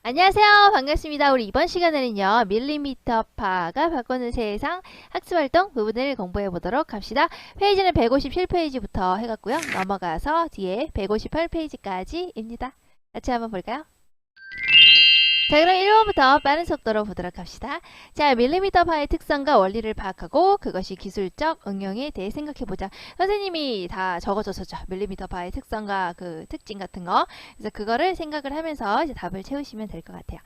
안녕하세요. 반갑습니다. 우리 이번 시간에는요, 밀리미터파가 바꾸는 세상 학습활동 부분을 공부해 보도록 합시다. 페이지는 157페이지부터 해갔고요. 넘어가서 뒤에 158페이지까지입니다. 같이 한번 볼까요? 자, 그럼 1번부터 빠른 속도로 보도록 합시다. 자, 밀리미터파의 특성과 원리를 파악하고 그것이 기술적 응용에 대해 생각해보자. 선생님이 다 적어줬었죠. 밀리미터파의 특성과 그 특징 같은 거. 그래서 그거를 생각을 하면서 이제 답을 채우시면 될 것 같아요.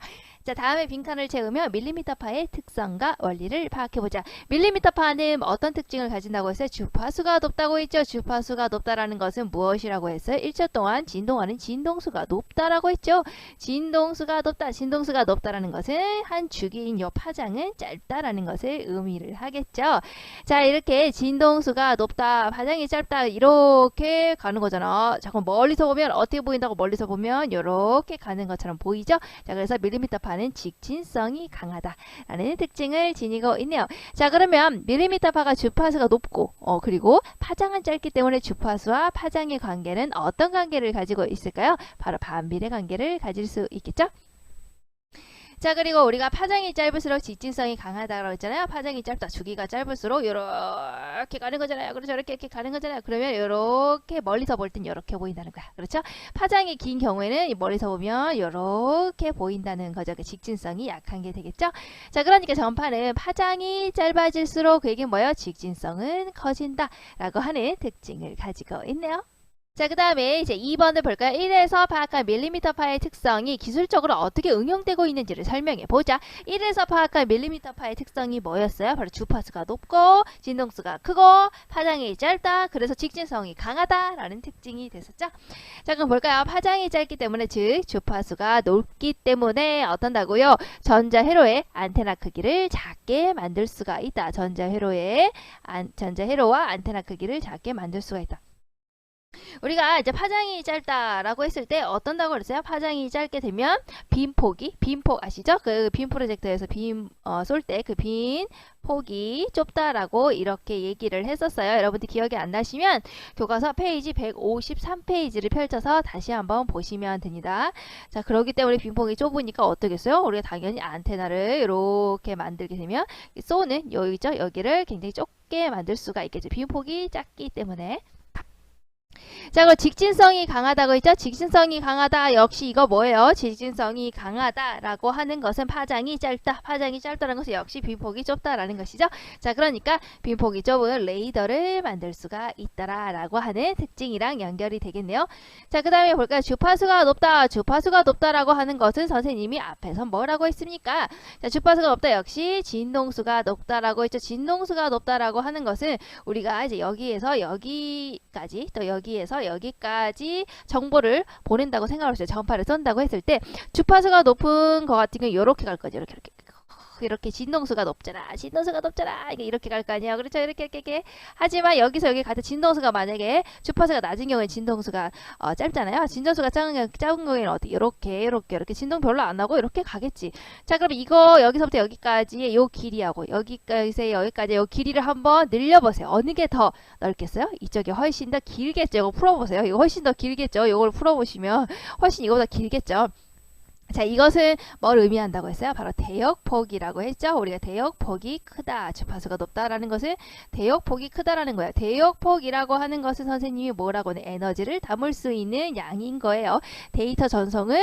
자, 다음에 빈칸을 채우며 밀리미터파의 특성과 원리를 파악해보자. 밀리미터파는 어떤 특징을 가진다고 했어요? 주파수가 높다고 했죠. 주파수가 높다라는 것은 무엇이라고 했어요? 1초 동안 진동하는 진동수가 높다라고 했죠. 진동수가 높다. 진동수가 높다라는 것은 한 주기인 요 파장은 짧다라는 것을 의미를 하겠죠. 자, 이렇게 진동수가 높다, 파장이 짧다 이렇게 가는 거잖아. 잠깐 멀리서 보면 어떻게 보인다고 멀리서 보면 이렇게 가는 것처럼 보이죠? 자, 그래서 밀리미터파는 직진성이 강하다라는 특징을 지니고 있네요. 자, 그러면 밀리미터파가 주파수가 높고 그리고 파장은 짧기 때문에 주파수와 파장의 관계는 어떤 관계를 가지고 있을까요? 바로 반비례 관계를 가질 수 있겠죠? 자, 그리고 우리가 파장이 짧을수록 직진성이 강하다고 했잖아요. 파장이 짧다. 주기가 짧을수록 이렇게 가는 거잖아요. 그렇죠? 이렇게 가는 거잖아요. 그러면 이렇게 멀리서 볼 땐 이렇게 보인다는 거야. 그렇죠? 파장이 긴 경우에는 멀리서 보면 이렇게 보인다는 거죠. 그 직진성이 약한 게 되겠죠? 자, 그러니까 전파는 파장이 짧아질수록 그게 뭐예요? 직진성은 커진다라고 하는 특징을 가지고 있네요. 자, 그 다음에 이제 2번을 볼까요? 1에서 파악한 밀리미터파의 특성이 기술적으로 어떻게 응용되고 있는지를 설명해 보자. 1에서 파악한 밀리미터파의 특성이 뭐였어요? 바로 주파수가 높고 진동수가 크고 파장이 짧다. 그래서 직진성이 강하다라는 특징이 됐었죠. 자, 그럼 볼까요? 파장이 짧기 때문에 즉 주파수가 높기 때문에 어떤다고요? 전자회로의 안테나 크기를 작게 만들 수가 있다. 전자회로와 안테나 크기를 작게 만들 수가 있다. 우리가 이제 파장이 짧다라고 했을 때 어떤다고 그랬어요? 파장이 짧게 되면 빈폭 아시죠? 그 빔 프로젝터에서 빔 쏠 때 그 빈 폭이 좁다라고 이렇게 얘기를 했었어요. 여러분들 기억이 안 나시면 교과서 페이지 153페이지를 펼쳐서 다시 한번 보시면 됩니다. 자, 그렇기 때문에 빈폭이 좁으니까 어떻겠어요? 우리가 당연히 안테나를 이렇게 만들게 되면 쏘는 여기 있죠? 여기를 굉장히 좁게 만들 수가 있겠죠. 빈폭이 작기 때문에. 자, 그럼 직진성이 강하다고 했죠? 직진성이 강하다. 역시 이거 뭐예요? 직진성이 강하다라고 하는 것은 파장이 짧다. 파장이 짧다는 것은 역시 빈폭이 좁다라는 것이죠. 자, 그러니까 빈폭이 좁은 레이더를 만들 수가 있다라고 하는 특징이랑 연결이 되겠네요. 자, 그 다음에 볼까요? 주파수가 높다. 주파수가 높다라고 하는 것은 선생님이 앞에서 뭐라고 했습니까? 자, 주파수가 높다. 역시 진동수가 높다라고 했죠. 진동수가 높다라고 하는 것은 우리가 이제 여기에서 여기까지 또 여기에서 여기까지 정보를 보낸다고 생각을 했어요. 전파를 쏜다고 했을 때 주파수가 높은 거 같은 경우 이렇게 갈 거죠. 이렇게 진동수가 높잖아. 이렇게 갈 거 아니야. 그렇죠? 이렇게. 하지만 여기서 여기 같은 진동수가 만약에 주파수가 낮은 경우에 진동수가 짧잖아요. 진동수가 작은 경우에는 어떻게 이렇게 진동 별로 안 나고 이렇게 가겠지. 자, 그럼 이거 여기서부터 여기까지의 요 길이하고 여기까지 요 길이를 한번 늘려보세요. 어느 게 더 넓겠어요? 이쪽이 훨씬 더 길겠죠. 이거 풀어보세요. 이거 훨씬 더 길겠죠. 이걸 풀어보시면 훨씬 이거보다 길겠죠. 자, 이것은 뭘 의미한다고 했어요? 바로 대역폭이라고 했죠. 우리가 대역폭이 크다, 주파수가 높다라는 것은 대역폭이 크다라는 거예요. 대역폭이라고 하는 것은 선생님이 뭐라고 하는 에너지를 담을 수 있는 양인 거예요. 데이터 전송을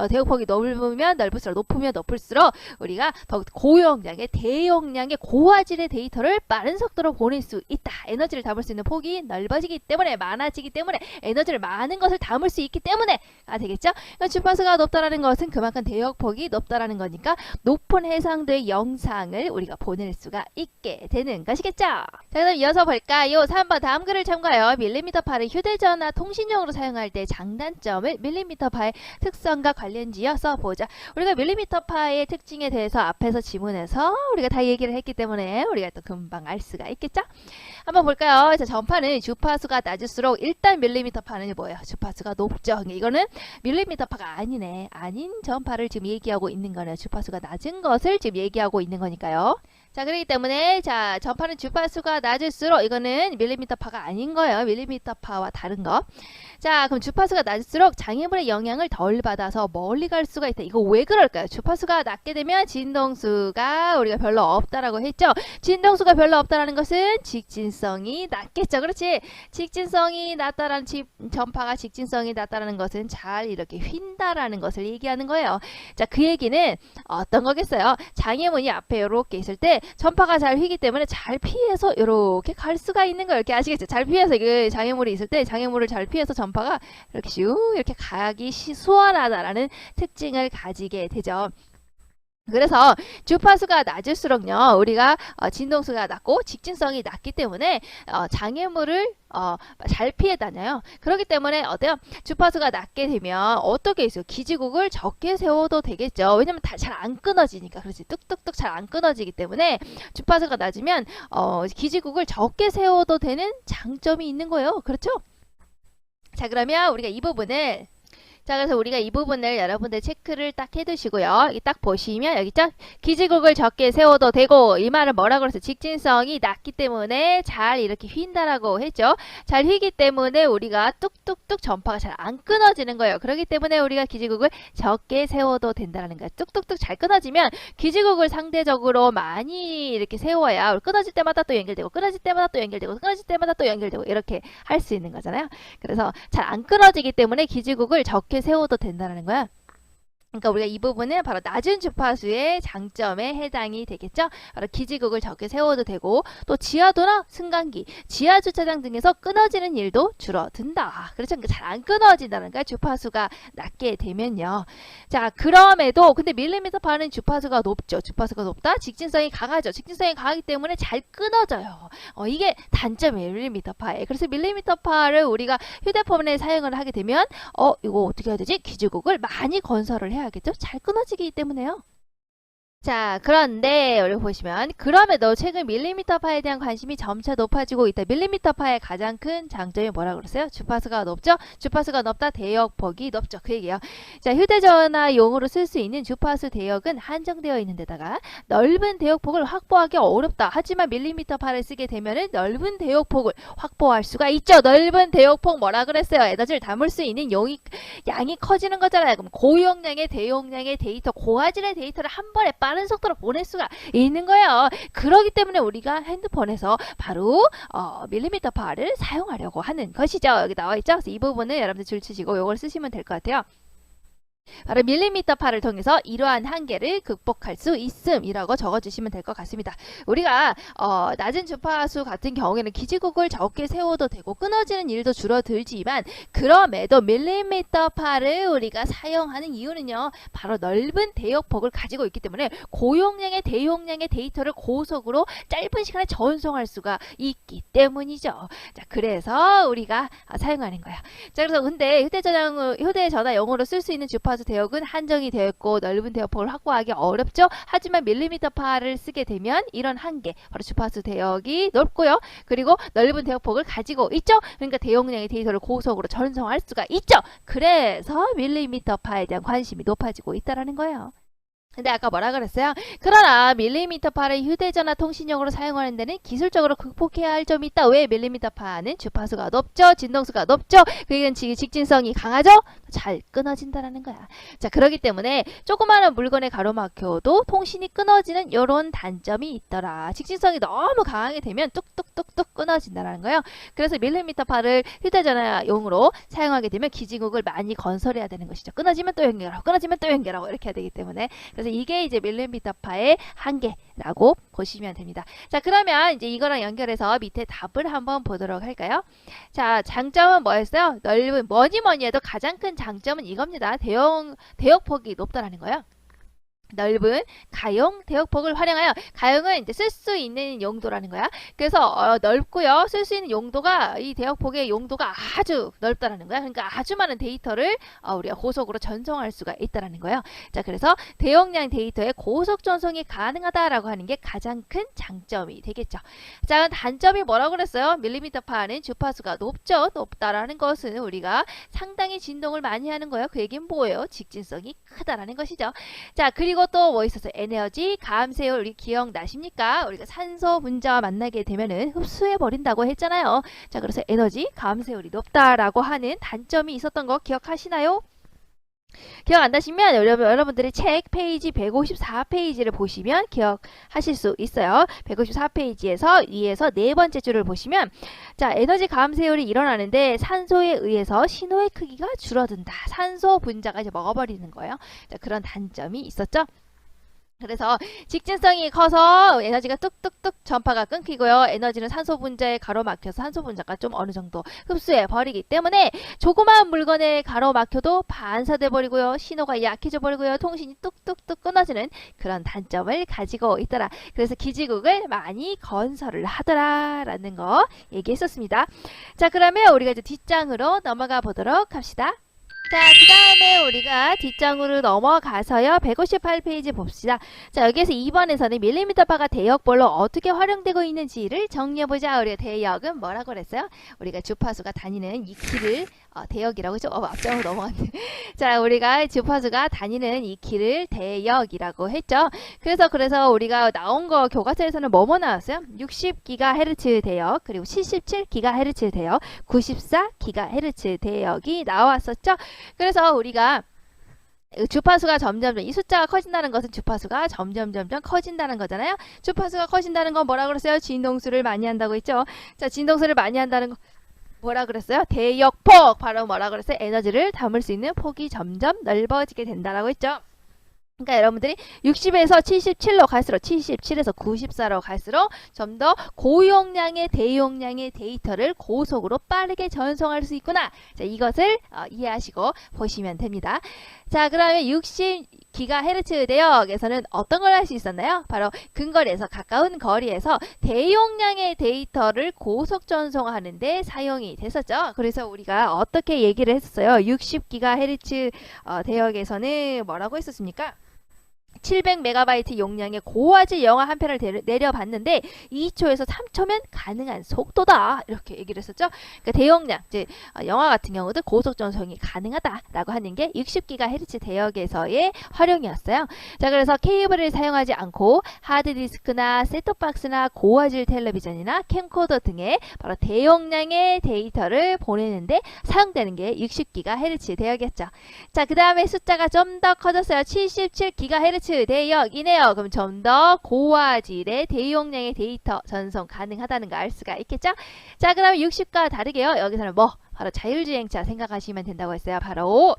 대역폭이 넓으면 넓을수록 높으면 높을수록 우리가 더 고용량의 대용량의 고화질의 데이터를 빠른 속도로 보낼 수 있다. 에너지를 담을 수 있는 폭이 넓어지기 때문에 많아지기 때문에 에너지를 많은 것을 담을 수 있기 때문에 되겠죠. 주파수가 높다라는 것은 그만큼 대역폭이 높다라는 거니까 높은 해상도의 영상을 우리가 보낼 수가 있게 되는 것이겠죠. 자, 그럼 이어서 볼까요? 3번 다음 글을 참고하여 밀리미터파를 휴대전화 통신용으로 사용할 때 장단점을 밀리미터파의 특성과 관련지어 써보자. 우리가 밀리미터파의 특징에 대해서 앞에서 지문에서 우리가 다 얘기를 했기 때문에 우리가 또 금방 알 수가 있겠죠. 한번 볼까요? 자, 전파는 주파수가 낮을수록 일단 밀리미터파는 뭐예요? 주파수가 높죠. 이거는 밀리미터파가 아닌 전파를 지금 얘기하고 있는 거네요. 주파수가 낮은 것을 지금 얘기하고 있는 거니까요. 자, 그렇기 때문에 자, 전파는 주파수가 낮을수록 이거는 밀리미터파가 아닌 거예요. 밀리미터파와 다른 거. 자, 그럼 주파수가 낮을수록 장애물의 영향을 덜 받아서 멀리 갈 수가 있다. 이거 왜 그럴까요? 주파수가 낮게 되면 진동수가 우리가 별로 없다라고 했죠. 진동수가 별로 없다라는 것은 직진성이 낮겠죠. 그렇지? 직진성이 낮다라는 전파가 직진성이 낮다라는 것은 잘 이렇게 휜다라는 것을 얘기하는 거예요. 자, 그 얘기는 어떤 거겠어요? 장애물이 앞에 이렇게 있을 때 전파가 잘 휘기 때문에 잘 피해서 이렇게 갈 수가 있는 거예요. 이렇게 아시겠죠? 잘 피해서 그 장애물이 있을 때 장애물을 잘 피해서 전파가 이렇게 슉 이렇게 가기 수월하다라는 특징을 가지게 되죠. 그래서 주파수가 낮을수록요 우리가 진동수가 낮고 직진성이 낮기 때문에 장애물을 잘 피해 다녀요. 그렇기 때문에 어때요? 주파수가 낮게 되면 어떻게 있어요? 기지국을 적게 세워도 되겠죠. 왜냐면 잘 안 끊어지니까. 그렇지. 뚝뚝뚝 잘 안 끊어지기 때문에 주파수가 낮으면 기지국을 적게 세워도 되는 장점이 있는 거예요. 그렇죠? 자, 그러면 우리가 이 부분을 그래서 우리가 이 부분을 여러분들 체크를 딱 해두시고요. 딱 보시면 여기 있죠? 기지국을 적게 세워도 되고 이 말은 뭐라고 그랬어요? 직진성이 낮기 때문에 잘 이렇게 휜다라고 했죠. 잘 휘기 때문에 우리가 뚝뚝뚝 전파가 잘 안 끊어지는 거예요. 그렇기 때문에 우리가 기지국을 적게 세워도 된다는 거예요. 뚝뚝뚝 잘 끊어지면 기지국을 상대적으로 많이 이렇게 세워야 끊어질 때마다 또 연결되고 끊어질 때마다 또 연결되고 끊어질 때마다 또 연결되고 이렇게 할 수 있는 거잖아요. 그래서 잘 안 끊어지기 때문에 기지국을 적게 세워도 된다는 거야. 그러니까 우리가 이 부분은 바로 낮은 주파수의 장점에 해당이 되겠죠. 바로 기지국을 적게 세워도 되고 또 지하도나 승강기, 지하주차장 등에서 끊어지는 일도 줄어든다. 그렇죠. 그러니까 잘 안 끊어진다는 거야. 주파수가 낮게 되면요. 자, 그럼에도 근데 밀리미터파는 주파수가 높죠. 주파수가 높다. 직진성이 강하죠. 직진성이 강하기 때문에 잘 끊어져요. 이게 단점이에요. 밀리미터파에. 그래서 밀리미터파를 우리가 휴대폰에 사용을 하게 되면 이거 어떻게 해야 되지? 기지국을 많이 건설을 해야 겠죠? 잘 끊어지기 때문에요. 자, 그런데 여기 보시면 그럼에도 최근 밀리미터파에 대한 관심이 점차 높아지고 있다. 밀리미터파의 가장 큰 장점이 뭐라고 그랬어요? 주파수가 높죠? 주파수가 높다. 대역폭이 높죠. 그 얘기예요. 자, 휴대전화용으로 쓸 수 있는 주파수 대역은 한정되어 있는 데다가 넓은 대역폭을 확보하기 어렵다. 하지만 밀리미터파를 쓰게 되면은 넓은 대역폭을 확보할 수가 있죠. 넓은 대역폭 뭐라 그랬어요? 에너지를 담을 수 있는 양이 커지는 거잖아요. 그럼 고용량의 대용량의 데이터, 고화질의 데이터를 한 번에 빠른 속도로 보낼 수가 있는 거예요. 그렇기 때문에 우리가 핸드폰에서 바로 밀리미터파를 사용하려고 하는 것이죠. 여기 나와 있죠. 그래서 이 부분은 여러분들 줄 치시고 이걸 쓰시면 될 것 같아요. 바로 밀리미터파를 통해서 이러한 한계를 극복할 수 있음이라고 적어주시면 될 것 같습니다. 우리가 낮은 주파수 같은 경우에는 기지국을 적게 세워도 되고 끊어지는 일도 줄어들지만 그럼에도 밀리미터파를 우리가 사용하는 이유는요. 바로 넓은 대역폭을 가지고 있기 때문에 고용량의 대용량의 데이터를 고속으로 짧은 시간에 전송할 수가 있기 때문이죠. 자, 그래서 우리가 사용하는 거야. 자, 그래서 근데 휴대전화용으로 쓸 수 있는 주파수 대역은 한정이 되어 있고 넓은 대역폭을 확보하기 어렵죠. 하지만 밀리미터파를 쓰게 되면 이런 한계, 바로 주파수 대역이 넓고요. 그리고 넓은 대역폭을 가지고 있죠. 그러니까 대용량의 데이터를 고속으로 전송할 수가 있죠. 그래서 밀리미터파에 대한 관심이 높아지고 있다는 거예요. 근데 아까 뭐라 그랬어요? 그러나 밀리미터파를 휴대전화 통신용으로 사용하는 데는 기술적으로 극복해야 할 점이 있다. 왜? 밀리미터파는 주파수가 높죠. 진동수가 높죠. 그게 직진성이 강하죠. 잘 끊어진다라는 거야. 자, 그렇기 때문에 조그마한 물건에 가로막혀도 통신이 끊어지는 이런 단점이 있더라. 직진성이 너무 강하게 되면 뚝뚝뚝뚝 끊어진다라는 거예요. 그래서 밀리미터파를 휴대전화용으로 사용하게 되면 기지국을 많이 건설해야 되는 것이죠. 끊어지면 또 연결하고 끊어지면 또 연결하고 이렇게 해야 되기 때문에 그래서 이게 이제 밀리미터파의 한계라고 보시면 됩니다. 자, 그러면 이제 이거랑 연결해서 밑에 답을 한번 보도록 할까요? 자, 장점은 뭐였어요? 넓은 뭐니 해도 가장 큰 장점은 이겁니다. 대역폭이 높다라는 거예요. 넓은 가용 대역폭을 활용하여, 가용은 이제 쓸 수 있는 용도라는 거야. 그래서 넓고요. 쓸 수 있는 용도가, 이 대역폭의 용도가 아주 넓다라는 거야. 그러니까 아주 많은 데이터를 우리가 고속으로 전송할 수가 있다라는 거예요. 자, 그래서 대용량 데이터의 고속 전송이 가능하다라고 하는 게 가장 큰 장점이 되겠죠. 자, 단점이 뭐라고 그랬어요? 밀리미터파는 주파수가 높다라는 것은 우리가 상당히 진동을 많이 하는 거예요. 그 얘기는 뭐예요? 직진성이 크다라는 것이죠. 자, 그리고 또 뭐 있었어요? 에너지 감쇄율, 우리 기억나십니까? 우리가 산소 분자와 만나게 되면은 흡수해 버린다고 했잖아요. 자, 그래서 에너지 감쇄율이 높다라고 하는 단점이 있었던 거 기억하시나요? 기억 안 나시면 여러분들의 책 페이지 154페이지를 보시면 기억하실 수 있어요. 154페이지에서 위에서 네 번째 줄을 보시면, 자, 에너지 감쇄율이 일어나는데 산소에 의해서 신호의 크기가 줄어든다. 산소 분자가 이제 먹어버리는 거예요. 자, 그런 단점이 있었죠. 그래서 직진성이 커서 에너지가 뚝뚝뚝 전파가 끊기고요. 에너지는 산소 분자에 가로막혀서 산소 분자가 좀 어느 정도 흡수해 버리기 때문에 조그마한 물건에 가로막혀도 반사돼 버리고요. 신호가 약해져 버리고요. 통신이 뚝뚝뚝 끊어지는 그런 단점을 가지고 있더라. 그래서 기지국을 많이 건설을 하더라라는 거 얘기했었습니다. 자, 그러면 우리가 이제 뒷장으로 넘어가 보도록 합시다. 자, 그 다음에 우리가 뒷장으로 넘어가서요. 158페이지 봅시다. 자, 여기에서 2번에서는 밀리미터파가 대역별로 어떻게 활용되고 있는지를 정리해보자. 우리가 대역은 뭐라고 그랬어요? 우리가 주파수가 다니는 이 길을 대역이라고 했죠. 앞장으로 넘어갔네. 자, 우리가 주파수가 다니는 이 길을 대역이라고 했죠. 그래서 우리가 나온 거 교과서에서는 뭐뭐 나왔어요? 60GHz 대역, 그리고 77GHz 대역, 94GHz 대역이 나왔었죠. 그래서 우리가 주파수가 점점, 이 숫자가 커진다는 것은 주파수가 점점 커진다는 거잖아요. 주파수가 커진다는 건 뭐라 그랬어요? 진동수를 많이 한다고 했죠. 자, 진동수를 많이 한다는 거 뭐라 그랬어요? 대역폭! 바로 뭐라 그랬어요? 에너지를 담을 수 있는 폭이 점점 넓어지게 된다라고 했죠. 그러니까 여러분들이 60에서 77로 갈수록, 77에서 94로 갈수록 좀 더 고용량의 대용량의 데이터를 고속으로 빠르게 전송할 수 있구나. 자, 이것을 이해하시고 보시면 됩니다. 자, 그러면 60GHz 대역에서는 어떤 걸 할 수 있었나요? 바로 근거리에서, 가까운 거리에서 대용량의 데이터를 고속 전송하는 데 사용이 됐었죠. 그래서 우리가 어떻게 얘기를 했었어요? 60GHz 대역에서는 뭐라고 했었습니까? 700MB 용량의 고화질 영화 한 편을 내려봤는데 2초에서 3초면 가능한 속도다, 이렇게 얘기를 했었죠. 그러니까 대용량, 즉 영화 같은 경우도 고속 전송이 가능하다라고 하는 게 60GHz 대역에서의 활용이었어요. 자, 그래서 케이블을 사용하지 않고 하드디스크나 셋톱박스나 고화질 텔레비전이나 캠코더 등의 바로 대용량의 데이터를 보내는데 사용되는 게 60GHz 대역이었죠. 자, 그 다음에 숫자가 좀 더 커졌어요. 77GHz 대역이네요. 그럼 좀 더 고화질의 대용량의 데이터 전송 가능하다는 거 알 수가 있겠죠? 자, 그럼 60과 다르게요. 여기서는 뭐? 바로 자율주행차 생각하시면 된다고 했어요. 바로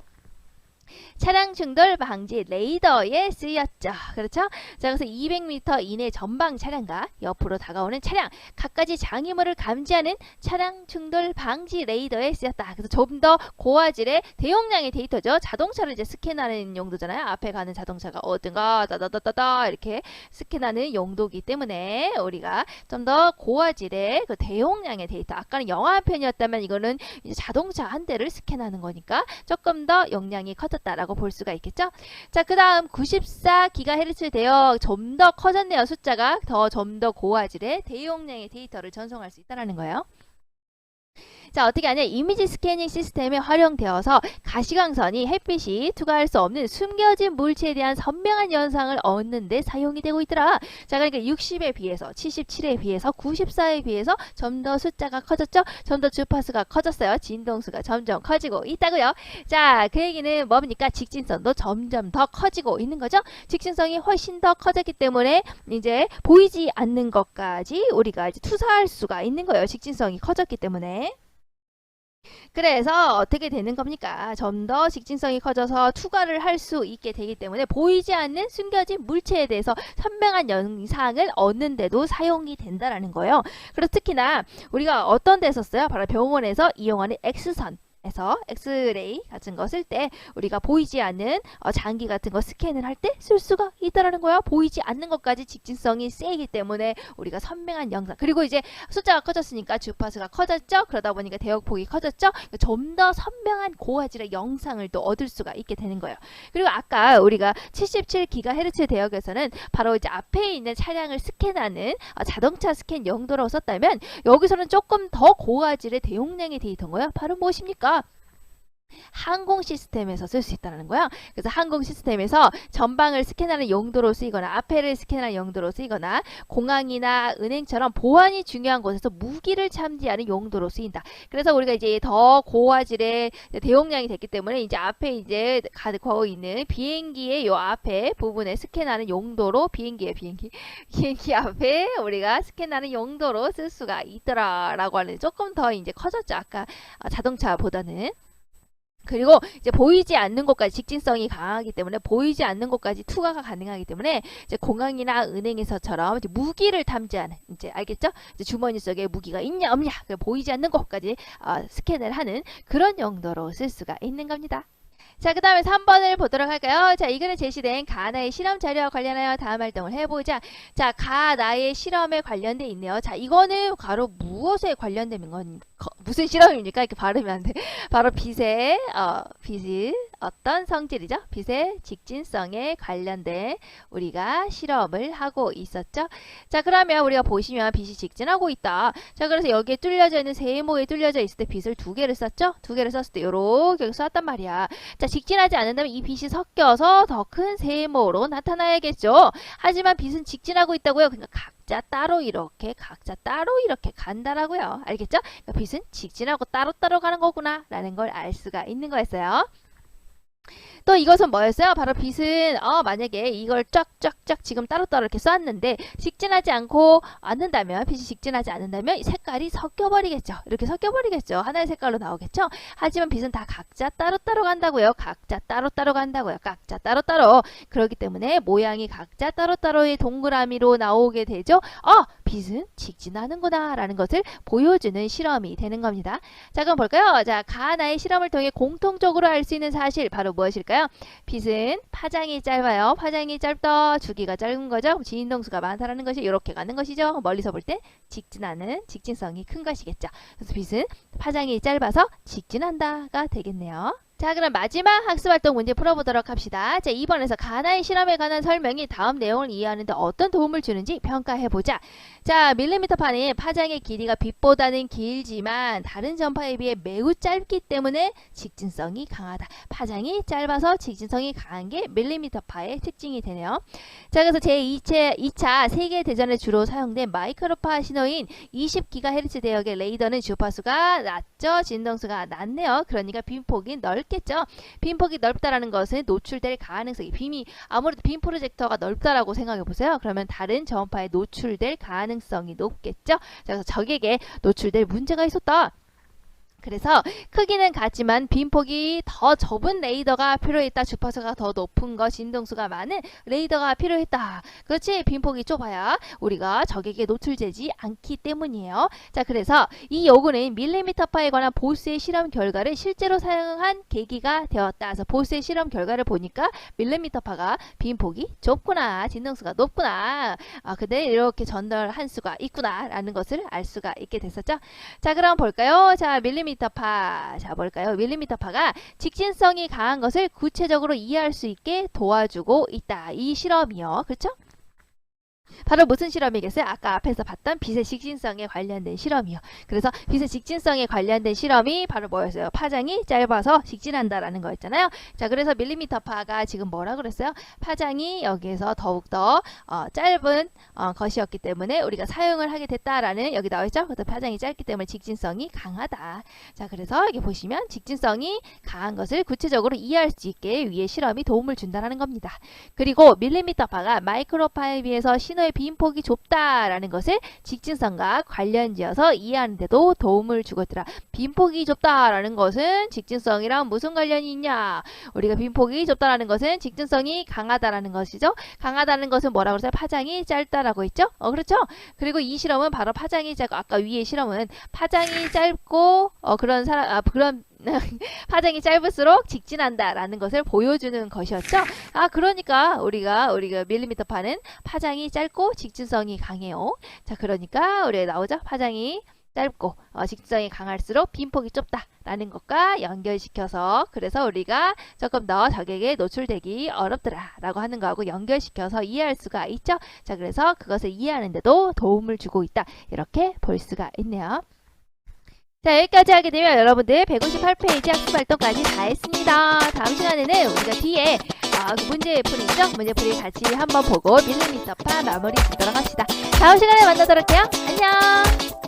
차량 충돌 방지 레이더에 쓰였죠. 그렇죠? 자, 그래서 200m 이내 전방 차량과 옆으로 다가오는 차량, 갖가지 장애물을 감지하는 차량 충돌 방지 레이더에 쓰였다. 그래서 좀 더 고화질의 대용량의 데이터죠. 자동차를 이제 스캔하는 용도잖아요. 앞에 가는 자동차가 어딘가 따다다다다 이렇게 스캔하는 용도이기 때문에 우리가 좀 더 고화질의 그 대용량의 데이터, 아까는 영화 한 편이었다면 이거는 이제 자동차 한 대를 스캔하는 거니까 조금 더 용량이 커졌다라고 볼 수가 있겠죠. 자, 그 다음 94GHz 대역, 좀 더 커졌네요. 숫자가 좀 더 고화질의 대용량의 데이터를 전송할 수 있다는 거예요. 자, 어떻게 하냐? 이미지 스캐닝 시스템에 활용되어서 가시광선이 햇빛이 투과할 수 없는 숨겨진 물체에 대한 선명한 현상을 얻는 데 사용이 되고 있더라. 자, 그러니까 60에 비해서, 77에 비해서, 94에 비해서 좀 더 숫자가 커졌죠? 좀 더 주파수가 커졌어요. 진동수가 점점 커지고 있다고요. 자, 그 얘기는 뭡니까? 직진성도 점점 더 커지고 있는 거죠. 직진성이 훨씬 더 커졌기 때문에 이제 보이지 않는 것까지 우리가 이제 투사할 수가 있는 거예요. 직진성이 커졌기 때문에. 그래서 어떻게 되는 겁니까? 좀 더 직진성이 커져서 투과를 할 수 있게 되기 때문에 보이지 않는 숨겨진 물체에 대해서 선명한 영상을 얻는 데도 사용이 된다라는 거예요. 그래서 특히나 우리가 어떤 데 썼어요? 바로 병원에서 이용하는 X선. 에서 엑스레이 같은 거 쓸 때 우리가 보이지 않는 장기 같은 거 스캔을 할 때 쓸 수가 있다라는 거야. 보이지 않는 것까지 직진성이 세기 때문에 우리가 선명한 영상, 그리고 이제 숫자가 커졌으니까 주파수가 커졌죠. 그러다 보니까 대역폭이 커졌죠. 좀 더 선명한 고화질의 영상을 또 얻을 수가 있게 되는 거예요. 그리고 아까 우리가 77GHz 대역에서는 바로 이제 앞에 있는 차량을 스캔하는 자동차 스캔 용도로 썼다면, 여기서는 조금 더 고화질의 대용량의 데이터인 거예요. 바로 무엇입니까? 항공 시스템에서 쓸 수 있다는 거야. 그래서 항공 시스템에서 전방을 스캔하는 용도로 쓰이거나 앞에를 스캔하는 용도로 쓰이거나 공항이나 은행처럼 보안이 중요한 곳에서 무기를 참지하는 용도로 쓰인다. 그래서 우리가 이제 더 고화질의 대용량이 됐기 때문에 이제 앞에 이제 가고 있는 비행기의 요 앞에 부분에 스캔하는 용도로 비행기 앞에 우리가 스캔하는 용도로 쓸 수가 있더라라고 하는, 조금 더 이제 커졌죠. 아까 자동차보다는. 그리고 이제 보이지 않는 곳까지 직진성이 강하기 때문에 보이지 않는 곳까지 투과가 가능하기 때문에 이제 공항이나 은행에서처럼 이제 무기를 탐지하는, 이제 알겠죠? 이제 주머니 속에 무기가 있냐 없냐 보이지 않는 곳까지 스캔을 하는 그런 용도로 쓸 수가 있는 겁니다. 자, 그 다음에 3번을 보도록 할까요? 자, 이거는 제시된 가나의 실험 자료와 관련하여 다음 활동을 해보자. 자, 가나의 실험에 관련돼 있네요. 자, 이거는 바로 무엇에 관련된 건, 무슨 실험입니까? 이렇게 발음이 안 돼. 바로 빛의 어떤 성질이죠? 빛의 직진성에 관련된 우리가 실험을 하고 있었죠. 자, 그러면 우리가 보시면 빛이 직진하고 있다. 자, 그래서 여기에 뚫려져 있는 세모에 뚫려져 있을 때 빛을 두 개를 썼죠? 두 개를 썼을 때 요렇게 쐈단 말이야. 자, 직진하지 않는다면 이 빛이 섞여서 더 큰 세모로 나타나야겠죠. 하지만 빛은 직진하고 있다고요. 그러니까 각자 따로 이렇게 간다라고요. 알겠죠? 그러니까 빛은 직진하고 따로따로 가는 거구나 라는 걸 알 수가 있는 거였어요. 또 이것은 뭐였어요? 바로 빛은 만약에 이걸 쫙쫙쫙 지금 따로따로 이렇게 쐈는데 직진하지 않는다면, 빛이 직진하지 않는다면 색깔이 섞여버리겠죠. 이렇게 섞여버리겠죠. 하나의 색깔로 나오겠죠. 하지만 빛은 다 각자 따로따로 간다고요. 각자 따로따로. 그렇기 때문에 모양이 각자 따로따로의 동그라미로 나오게 되죠. 빛은 직진하는구나 라는 것을 보여주는 실험이 되는 겁니다. 자, 그럼 볼까요? 자, 가나의 실험을 통해 공통적으로 알 수 있는 사실 바로 무엇일까요? 빛은 파장이 짧아요. 파장이 짧다. 주기가 짧은 거죠. 진동수가 많다라는 것이 이렇게 가는 것이죠. 멀리서 볼 때 직진성이 큰 것이겠죠. 그래서 빛은 파장이 짧아서 직진한다가 되겠네요. 자, 그럼 마지막 학습활동 문제 풀어보도록 합시다. 자, 2번에서 가나의 실험에 관한 설명이 다음 내용을 이해하는 데 어떤 도움을 주는지 평가해보자. 자, 밀리미터파는 파장의 길이가 빛보다는 길지만 다른 전파에 비해 매우 짧기 때문에 직진성이 강하다. 파장이 짧아서 직진성이 강한 게 밀리미터파의 특징이 되네요. 자, 그래서 제2차 세계대전에 주로 사용된 마이크로파 신호인 20GHz 대역의 레이더는 주파수가 낮죠. 진동수가 낮네요. 그러니까 빔폭이 넓겠죠. 빔폭이 넓다라는 것은 노출될 가능성이, 아무래도 빔 프로젝터가 넓다라고 생각해 보세요. 그러면 다른 저음파에 노출될 가능성이 높겠죠. 자, 그래서 적에게 노출될 문제가 있었다. 그래서 크기는 같지만 빔폭이 더 좁은 레이더가 필요했다. 주파수가 더 높은 거, 진동수가 많은 레이더가 필요했다. 그렇지, 빔폭이 좁아야 우리가 적에게 노출되지 않기 때문이에요. 자, 그래서 이 요구는 밀리미터파에 관한 보스의 실험 결과를 실제로 사용한 계기가 되었다. 그래서 보스의 실험 결과를 보니까 밀리미터파가 빔폭이 좁구나, 진동수가 높구나, 근데 이렇게 전달할 수가 있구나 라는 것을 알 수가 있게 됐었죠. 자, 그럼 볼까요? 자, 밀리미터파. 자, 볼까요? 밀리미터파가 직진성이 강한 것을 구체적으로 이해할 수 있게 도와주고 있다. 이 실험이요. 그렇죠? 바로 무슨 실험이겠어요? 아까 앞에서 봤던 빛의 직진성에 관련된 실험이요. 그래서 빛의 직진성에 관련된 실험이 바로 뭐였어요? 파장이 짧아서 직진한다라는 거였잖아요. 자, 그래서 밀리미터파가 지금 뭐라 그랬어요? 파장이 여기에서 더욱더 짧은 것이었기 때문에 우리가 사용을 하게 됐다라는, 여기 나와있죠? 그래서 파장이 짧기 때문에 직진성이 강하다. 자, 그래서 여기 보시면 직진성이 강한 것을 구체적으로 이해할 수 있게 위의 실험이 도움을 준다는 겁니다. 그리고 밀리미터파가 마이크로파에 비해서 신호의 빔폭이 좁다라는 것을 직진성과 관련지어서 이해하는 데도 도움을 주거더라. 빔폭이 좁다라는 것은 직진성이랑 무슨 관련이 있냐? 우리가 빔폭이 좁다라는 것은 직진성이 강하다라는 것이죠. 강하다는 것은 뭐라고 그랬어요? 파장이 짧다라고 했죠? 그렇죠? 그리고 이 실험은 바로 파장이 짧고, 아까 위의 실험은 파장이 짧고 그런 파장이 짧을수록 직진한다라는 것을 보여주는 것이었죠. 그러니까 우리가 밀리미터 파는 파장이 짧고 직진성이 강해요. 자, 그러니까 우리가 나오죠. 파장이 짧고 직진성이 강할수록 빈폭이 좁다라는 것과 연결시켜서, 그래서 우리가 조금 더 적에게 노출되기 어렵더라라고 하는 거하고 연결시켜서 이해할 수가 있죠. 자, 그래서 그것을 이해하는 데도 도움을 주고 있다, 이렇게 볼 수가 있네요. 자, 여기까지 하게 되면 여러분들 158페이지 학습활동까지 다 했습니다. 다음 시간에는 우리가 뒤에 문제풀이 있죠? 문제풀이 같이 한번 보고 밀리미터파 마무리 짓도록 합시다. 다음 시간에 만나도록 해요. 안녕.